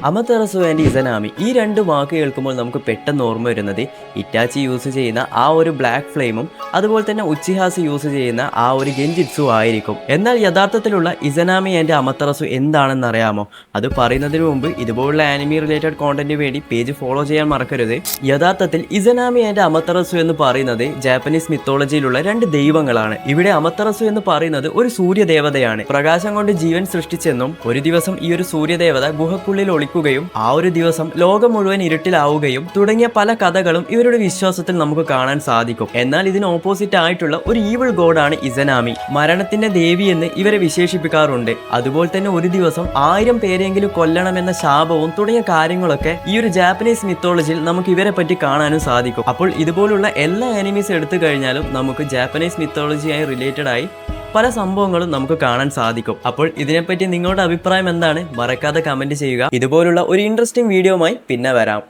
അമതെറസു and ഇസനാമി ഈ രണ്ട് വാക്ക് കേൾക്കുമ്പോൾ നമുക്ക് പെട്ടെന്ന് ഓർമ്മ വരുന്നത് ഇറ്റാച്ചി യൂസ് ചെയ്യുന്ന ആ ഒരു ബ്ലാക്ക് ഫ്ലെയിമും അതുപോലെ തന്നെ ഉച്ചിഹാസ് യൂസ് ചെയ്യുന്ന ആ ഒരു ഗെഞ്ചിറ്റ്സു ആയിരിക്കും. എന്നാൽ യഥാർത്ഥത്തിലുള്ള ഇസനാമി ആൻഡ് അമതെറസു എന്താണെന്ന് അറിയാമോ? അത് പറയുന്നതിന് മുമ്പ് ഇതുപോലുള്ള ആനിമി റിലേറ്റഡ് കോണ്ടന്റ് വേണ്ടി പേജ് ഫോളോ ചെയ്യാൻ മറക്കരുത്. യഥാർത്ഥത്തിൽ ഇസനാമി ആൻഡ് അമതെറസു എന്ന് പറയുന്നത് ജാപ്പനീസ് മിത്തോളജിയിലുള്ള രണ്ട് ദൈവങ്ങളാണ്. ഇവിടെ അമതെറസു എന്ന് പറയുന്നത് ഒരു സൂര്യദേവതയാണ്. പ്രകാശം കൊണ്ട് ജീവൻ സൃഷ്ടിച്ചെന്നും ഒരു ദിവസം ഈ ഒരു സൂര്യദേവത ഗുഹക്കുള്ളിൽ ഒളിക്കുകയും ആ ഒരു ദിവസം ലോകം മുഴുവൻ ഇരുട്ടിലാവുകയും തുടങ്ങിയ പല കഥകളും ഇവരുടെ വിശ്വാസത്തിൽ നമുക്ക് കാണാൻ സാധിക്കും. എന്നാൽ ഇതിന് ഓപ്പോസിറ്റ് ആയിട്ടുള്ള ഒരു ഈവിൾ ഗോഡാണ് ഇസനാമി. മരണത്തിന്റെ ദേവി എന്ന് ഇവരെ വിശേഷിപ്പിക്കാറുണ്ട്. അതുപോലെ തന്നെ ഒരു ദിവസം 1000 പേരെങ്കിലും കൊല്ലണമെന്ന ശാപവും തുടങ്ങിയ കാര്യങ്ങളൊക്കെ ഈ ഒരു ജാപ്പനീസ് മിത്തോളജിയിൽ നമുക്ക് ഇവരെ പറ്റി കാണാനും സാധിക്കും. അപ്പോൾ ഇതുപോലുള്ള എല്ലാ ആനിമീസ് എടുത്തു കഴിഞ്ഞാലും നമുക്ക് ജാപ്പനീസ് മിത്തോളജിയായി റിലേറ്റഡ് ആയി പല സംഭവങ്ങളും നമുക്ക് കാണാൻ സാധിക്കും. അപ്പോൾ ഇതിനെപ്പറ്റി നിങ്ങളുടെ അഭിപ്രായം എന്താണ്? മറക്കാതെ കമന്റ് ചെയ്യുക. ഇതുപോലുള്ള ഒരു ഇൻട്രസ്റ്റിംഗ് വീഡിയോയുമായി പിന്നെ വരാം.